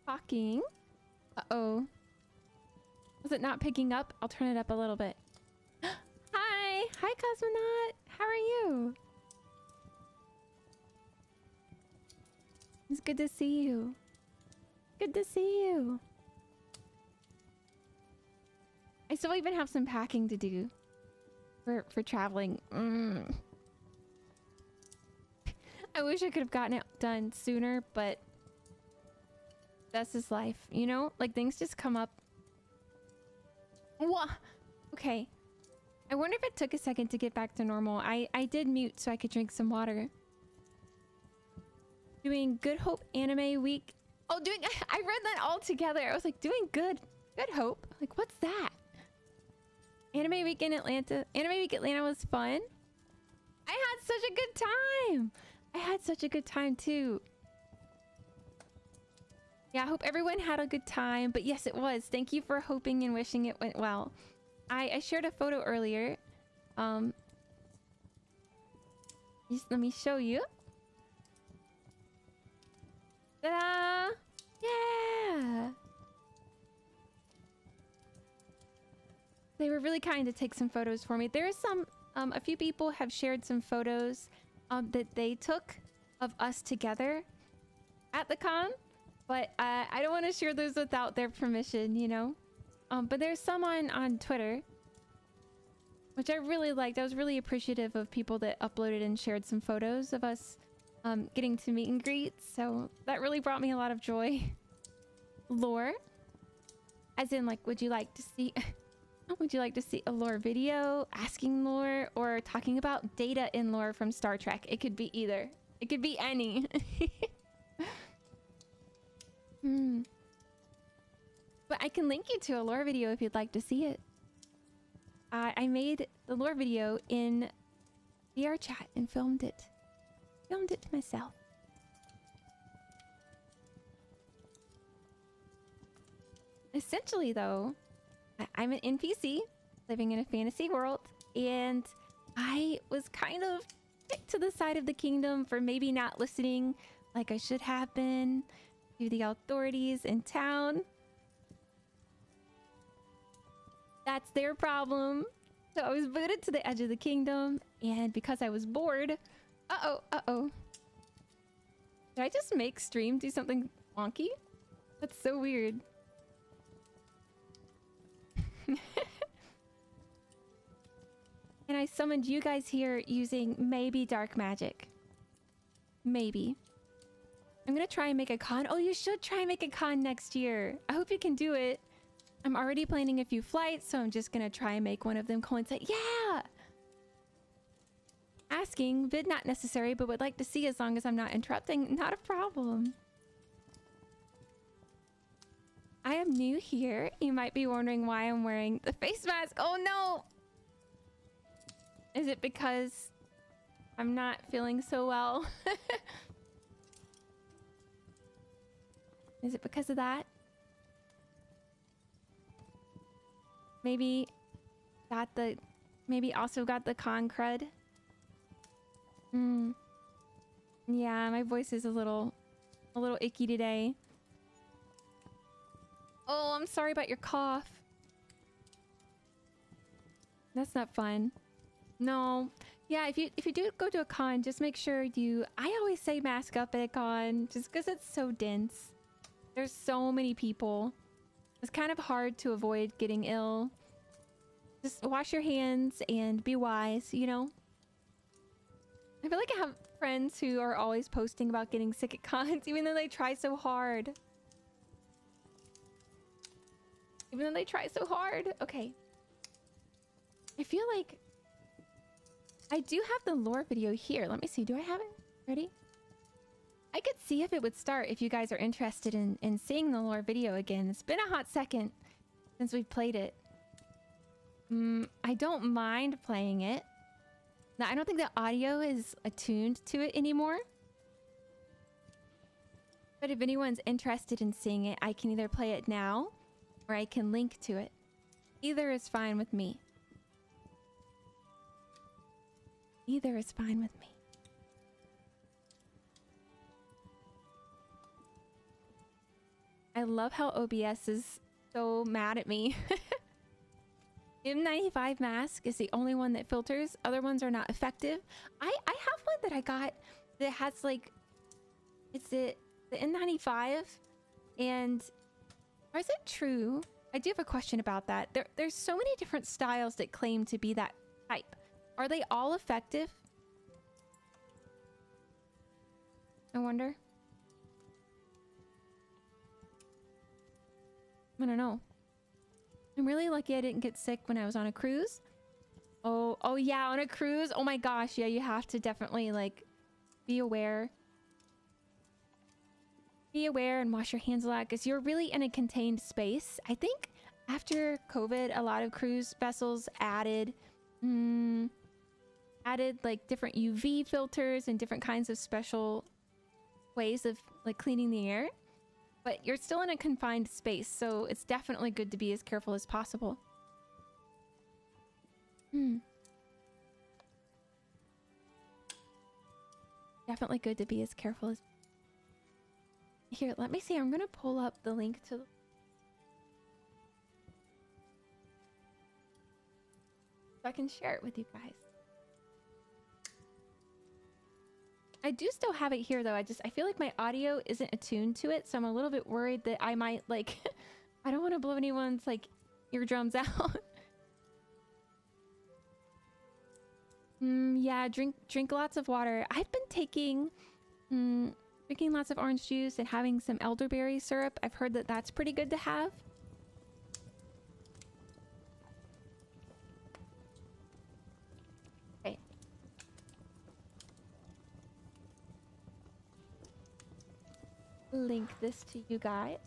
Speaker 1: talking. Uh-oh. Was it not picking up? I'll turn it up a little bit. Hi! Hi, Cosmonaut! How are you? It's good to see you. Good to see you. I still even have some packing to do for traveling. I wish I could have gotten it done sooner, but that's just life, you know? Like, things just come up. Whoa! Okay. I wonder if it took a second to get back to normal. I did mute so I could drink some water. Doing Good Hope Anime Week. Oh, I read that all together. I was like, doing Good Hope? Like, what's that? Anime Week in Atlanta. Anime Week Atlanta was fun. I had such a good time. I had such a good time too. Yeah, I hope everyone had a good time. But yes, it was. Thank you for hoping and wishing it went well. I shared a photo earlier. Just let me show you. Ta-da! Yeah! They were really kind to take some photos for me. There are some, a few people have shared some photos that they took of us together at the con. But I don't want to share those without their permission, you know? But there's some on Twitter, which I really liked. I was really appreciative of people that uploaded and shared some photos of us getting to meet and greet. So that really brought me a lot of joy. Lore, as in, like, would you like to see would you like to see a lore video asking lore, or talking about data in lore from Star Trek? It could be either. It could be any. But I can link you to a lore video if you'd like to see it. I made the lore video in VR chat and filmed it. Filmed it myself. Essentially, though, I'm an NPC living in a fantasy world, and I was kind of kicked to the side of the kingdom for maybe not listening like I should have been to the authorities in town. That's their problem. So I was booted to the edge of the kingdom, and because I was bored... Uh-oh. Did I just make stream do something wonky? That's so weird. And I summoned you guys here using maybe dark magic. Maybe. I'm gonna try and make a con. Oh, you should try and make a con next year. I hope you can do it. I'm already planning a few flights, so I'm just gonna try and make one of them coincide. Yeah! Asking, vid not necessary, but would like to see as long as I'm not interrupting. Not a problem. I am new here. You might be wondering why I'm wearing the face mask. Oh no! Is it because I'm not feeling so well? Is it because of that? Maybe also got the con crud. Yeah, my voice is a little icky today. Oh, I'm sorry about your cough. That's not fun. No. Yeah, if you do go to a con, just make sure I always say mask up at a con just because it's so dense. There's so many people. It's kind of hard to avoid getting ill. Just wash your hands and be wise, you know? I feel like I have friends who are always posting about getting sick at cons, even though they try so hard. Okay. I feel like I do have the lore video here. Let me see. Do I have it? Ready? I could see if it would start if you guys are interested in seeing the lore video again. It's been a hot second since we've played it. I don't mind playing it. Now, I don't think the audio is attuned to it anymore. But if anyone's interested in seeing it, I can either play it now or I can link to it. Either is fine with me. Either is fine with me. I love how OBS is so mad at me. M95 mask is the only one that filters. Other ones are not effective. I have one that I got that has like, it's the N95, and or is it true? I do have a question about that. There's so many different styles that claim to be that type. Are they all effective? I wonder. I don't know. I'm really lucky I didn't get sick when I was on a cruise. Oh yeah, on a cruise. Oh my gosh, yeah, you have to definitely like be aware. Be aware and wash your hands a lot because you're really in a contained space. I think after COVID, a lot of cruise vessels added like different UV filters and different kinds of special ways of like cleaning the air. But you're still in a confined space, so it's definitely good to be as careful as possible. Definitely good to be as careful as... Here, let me see. I'm gonna pull up the link to... So I can share it with you guys. I do still have it here though. I feel like my audio isn't attuned to it, so I'm a little bit worried that I might like I don't want to blow anyone's like eardrums out. Yeah, drink lots of water. I've been taking drinking lots of orange juice and having some elderberry syrup. I've heard that that's pretty good to have. Okay. Link this to you guys.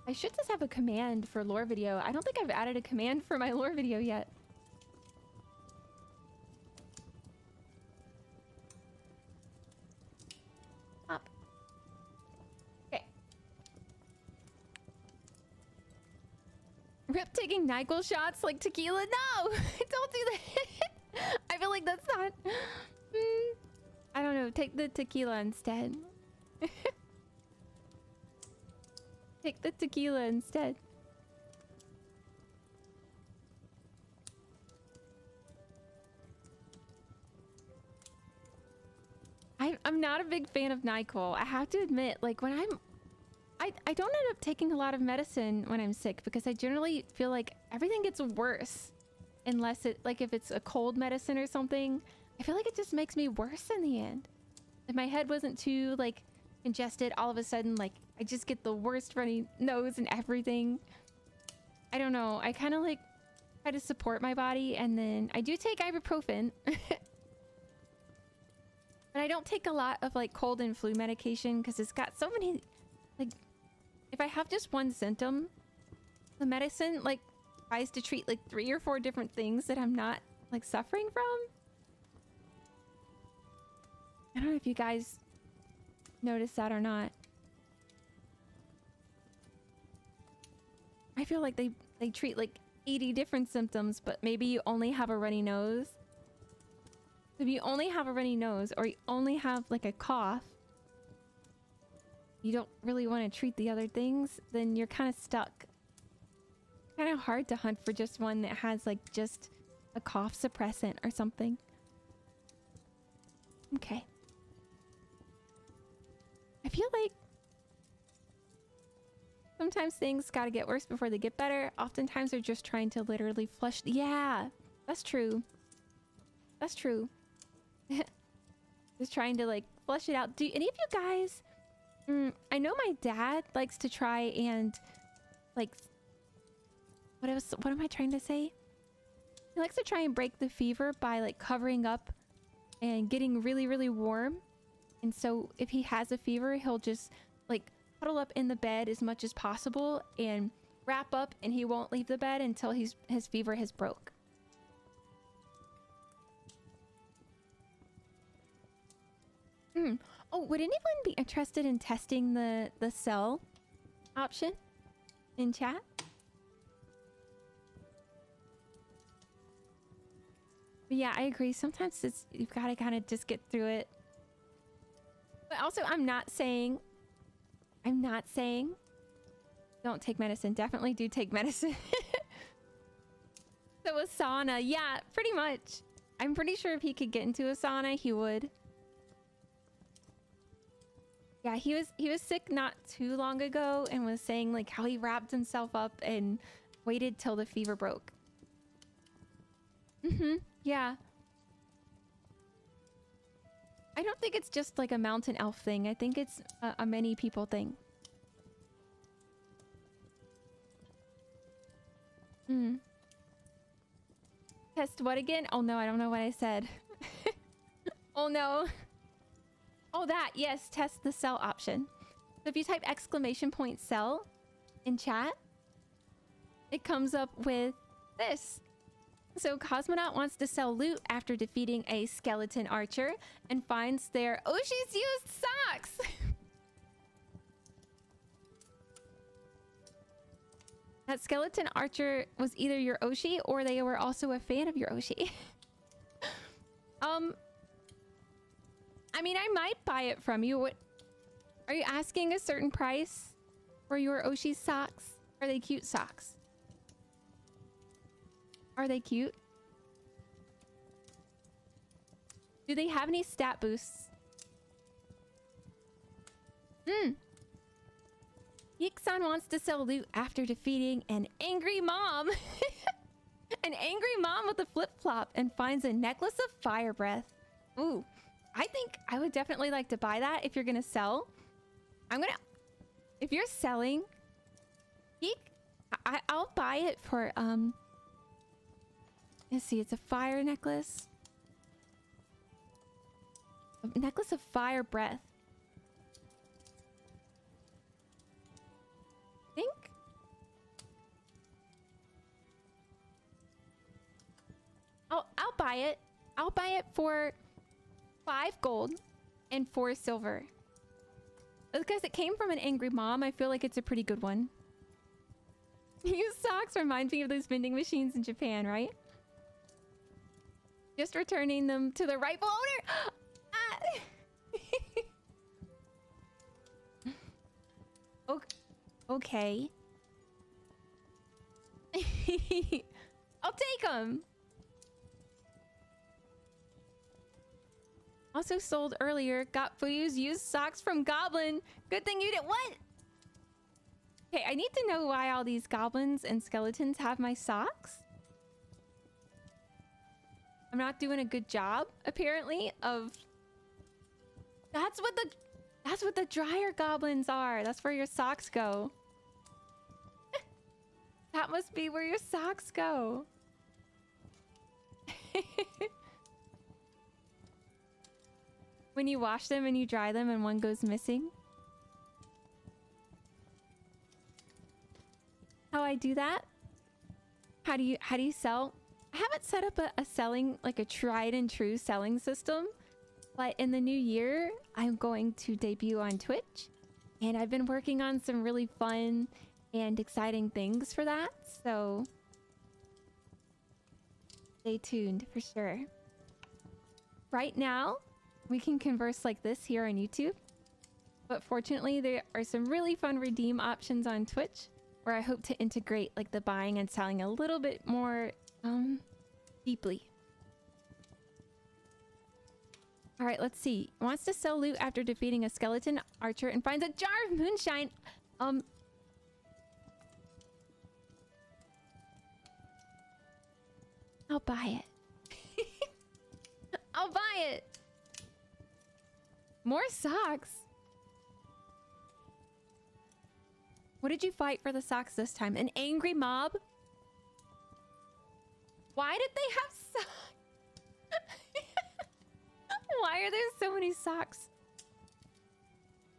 Speaker 1: I should just have a command for lore video. I don't think I've added a command for my lore video yet. Up. Okay. Rip taking NyQuil shots like tequila? No! Don't do that! I feel like that's not... I don't know. Take the tequila instead. Take the tequila instead. I'm not a big fan of NyQuil. I have to admit, like when I don't end up taking a lot of medicine when I'm sick because I generally feel like everything gets worse unless it, like if it's a cold medicine or something, I feel like it just makes me worse in the end. If my head wasn't too like congested, all of a sudden like I just get the worst runny nose and everything. I don't know. I kind of like try to support my body, and then I do take ibuprofen. But I don't take a lot of like cold and flu medication because it's got so many, like if I have just one symptom, the medicine like tries to treat like 3 or 4 different things that I'm not like suffering from. I don't know if you guys notice that or not. I feel like they treat like 80 different symptoms, but maybe you only have a runny nose. If you only have a runny nose or you only have like a cough, you don't really want to treat the other things, then you're kind of stuck. Kind of hard to hunt for just one that has like just a cough suppressant or something. Okay. I feel like sometimes things gotta get worse before they get better. Oftentimes they're just trying to literally flush. Yeah, that's true. That's true. Just trying to like flush it out. Do any of you guys... I know my dad likes to try and like... What am I trying to say? He likes to try and break the fever by like covering up and getting really, really warm. And so if he has a fever, he'll just like huddle up in the bed as much as possible and wrap up, and he won't leave the bed until his fever has broke. Oh, would anyone be interested in testing the cell option in chat? But yeah, I agree. Sometimes you've got to kind of just get through it. But also, I'm not saying don't take medicine. Definitely do take medicine. So a sauna, yeah, pretty much. I'm pretty sure if he could get into a sauna, he would. Yeah, he was sick not too long ago and was saying like how he wrapped himself up and waited till the fever broke. Yeah. I don't think it's just like a mountain elf thing. I think it's a many people thing. Test what again? Oh no, I don't know what I said. Oh no. Oh, that. Yes, test the cell option. So if you type !cell in chat, it comes up with this. So Cosmonaut wants to sell loot after defeating a skeleton archer and finds their Oshi's used socks. That skeleton archer was either your Oshi or they were also a fan of your Oshi. I mean, I might buy it from you. What are you asking a certain price for your Oshi's socks? Are they cute socks? Are they cute? Do they have any stat boosts? Geek-san wants to sell loot after defeating an angry mom. An angry mom with a flip-flop and finds a necklace of fire breath. Ooh, I think I would definitely like to buy that if you're gonna sell. If you're selling, I'll buy it for, let's see, it's a fire necklace. A necklace of fire breath. I think. I'll buy it. I'll buy it for 5 gold and 4 silver. Because it came from an angry mom, I feel like it's a pretty good one. Used socks remind me of those vending machines in Japan, right? Just returning them to the rightful owner. Okay. I'll take them. Also sold earlier. Got Fuyu's used socks from Goblin. Good thing you did. What? Okay, I need to know why all these goblins and skeletons have my socks. I'm not doing a good job, apparently, of... That's what the dryer goblins are. That's where your socks go. That must be where your socks go. When you wash them and you dry them and one goes missing. How I do that? How do you sell? I haven't set up a selling, like a tried and true selling system. But in the new year, I'm going to debut on Twitch. And I've been working on some really fun and exciting things for that. So stay tuned for sure. Right now, we can converse like this here on YouTube. But fortunately, there are some really fun redeem options on Twitch where I hope to integrate like the buying and selling a little bit more deeply. All right, let's see. Wants to sell loot after defeating a skeleton archer and finds a jar of moonshine. I'll buy it. I'll buy it. More socks. What did you fight for the socks this time? An angry mob? Why did they have socks? Why are there so many socks?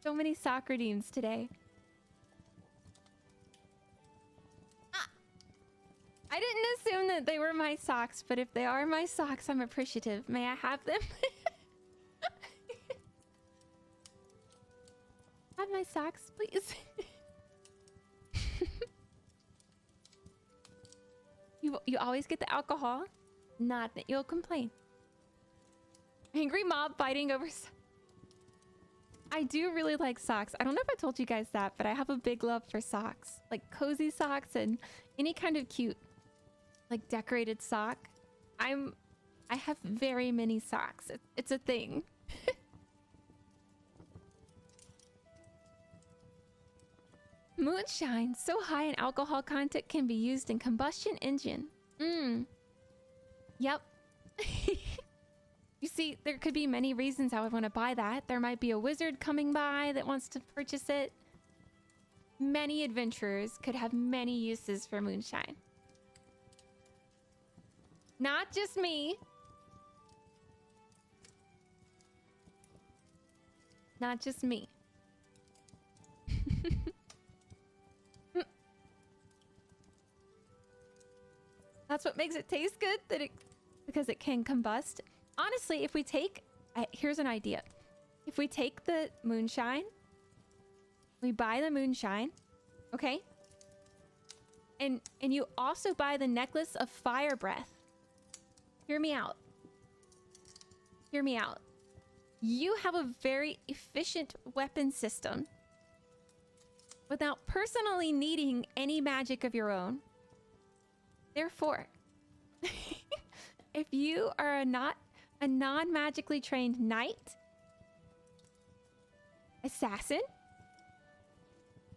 Speaker 1: So many sock redeems today. I didn't assume that they were my socks, but if they are my socks, I'm appreciative. May I have them? Have my socks, please. You always get the alcohol? Not that you'll complain. Angry mob fighting over... I do really like socks. I don't know if I told you guys that, but I have a big love for socks. Like cozy socks and any kind of cute, like decorated sock. I have very many socks. It's a thing. Moonshine, so high in alcohol content can be used in combustion engine. Yep. You see, there could be many reasons I would want to buy that. There might be a wizard coming by that wants to purchase it. Many adventurers could have many uses for moonshine. Not just me. Not just me. That's what makes it taste good, because it can combust. Honestly, if we take... here's an idea. If we take the moonshine, we buy the moonshine, okay? And you also buy the necklace of fire breath. Hear me out. Hear me out. You have a very efficient weapon system without personally needing any magic of your own. Therefore, if you are a non-magically trained knight, assassin,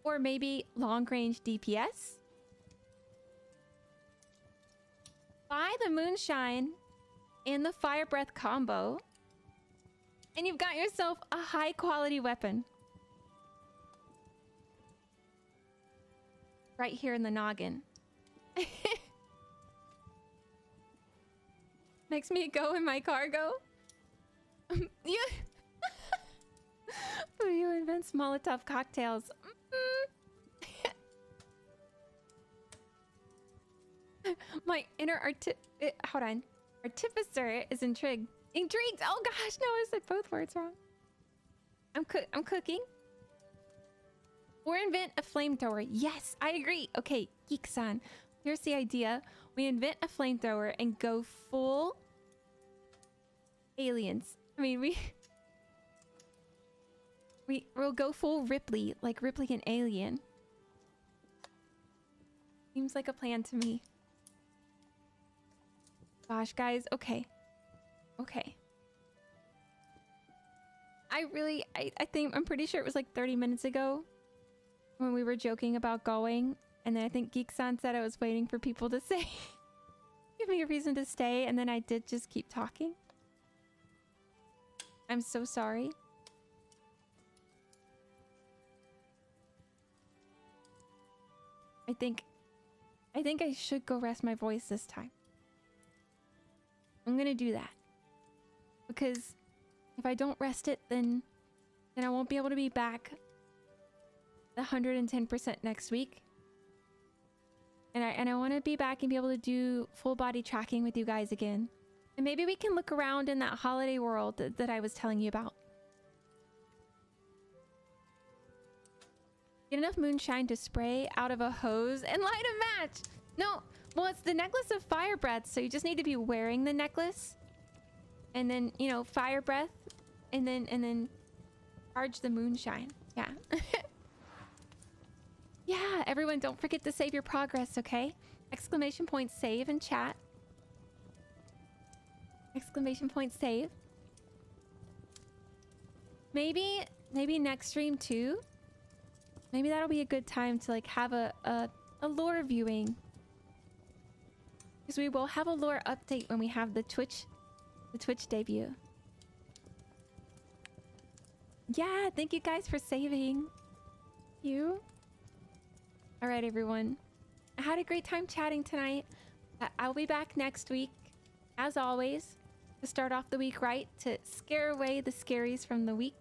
Speaker 1: or maybe long-range DPS, buy the moonshine and the fire breath combo, and you've got yourself a high-quality weapon. Right here in the noggin. Makes me go in my cargo. Yeah. Fuyu invents Molotov cocktails. My inner artificer is intrigued. Intrigued. Oh gosh, no, I said both words wrong. I'm cooking. Or invent a flamethrower. Yes, I agree. Okay, Geek-san. Here's the idea. We invent a flamethrower and go full aliens. I mean, we'll go full Ripley, like Ripley and Alien. Seems like a plan to me. Gosh, guys. Okay. Okay. I think, I'm pretty sure it was like 30 minutes ago when we were joking about going. And then I think Geek-san said I was waiting for people to say, give me a reason to stay. And then I did just keep talking. I'm so sorry. I think I should go rest my voice this time. I'm gonna do that. Because if I don't rest it, then I won't be able to be back 110% next week. And I want to be back and be able to do full body tracking with you guys again. And maybe we can look around in that holiday world that I was telling you about. Get enough moonshine to spray out of a hose and light a match. No, well, it's the necklace of fire breath, so you just need to be wearing the necklace. And then, you know, fire breath. And then charge the moonshine. Yeah. Yeah, everyone, don't forget to save your progress, okay? Exclamation point save in chat. Exclamation point save. Maybe next stream too. Maybe that'll be a good time to like have a lore viewing. Because we will have a lore update when we have the Twitch debut. Yeah, thank you guys for saving. You. All right, everyone. I had a great time chatting tonight. I'll be back next week, as always, to start off the week right, to scare away the scaries from the week.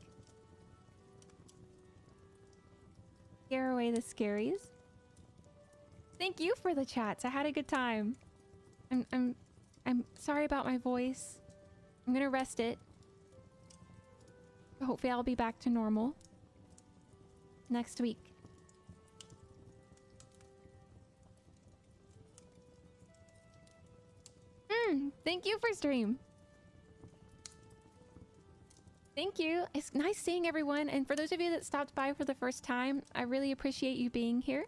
Speaker 1: Scare away the scaries. Thank you for the chats. I had a good time. I'm sorry about my voice. I'm gonna rest it. Hopefully I'll be back to normal next week. Thank you for stream. Thank you. It's nice seeing everyone. And for those of you that stopped by for the first time, I really appreciate you being here.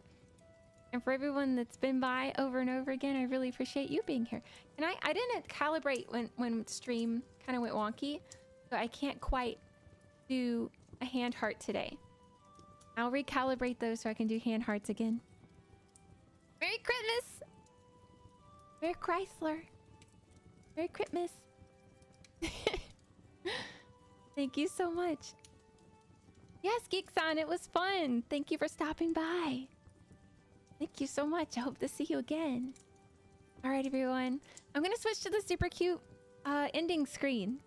Speaker 1: And for everyone that's been by over and over again, I really appreciate you being here. And I didn't calibrate when stream kind of went wonky, so I can't quite do a hand heart today. I'll recalibrate those so I can do hand hearts again. Merry Christmas! Merry Chrysler! Merry Christmas! Thank you so much. Yes, Geekson, it was fun. Thank you for stopping by. Thank you so much. I hope to see you again. All right, everyone. I'm going to switch to the super cute ending screen.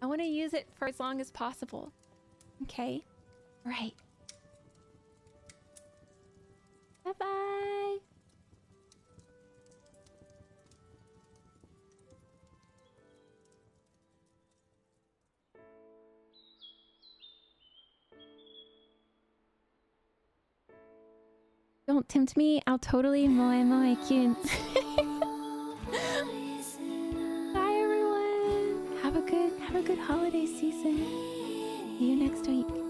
Speaker 1: I want to use it for as long as possible. Okay? All right. Bye-bye. Don't tempt me. I'll totally moe cute. Bye everyone. Have a good holiday season. See you next week.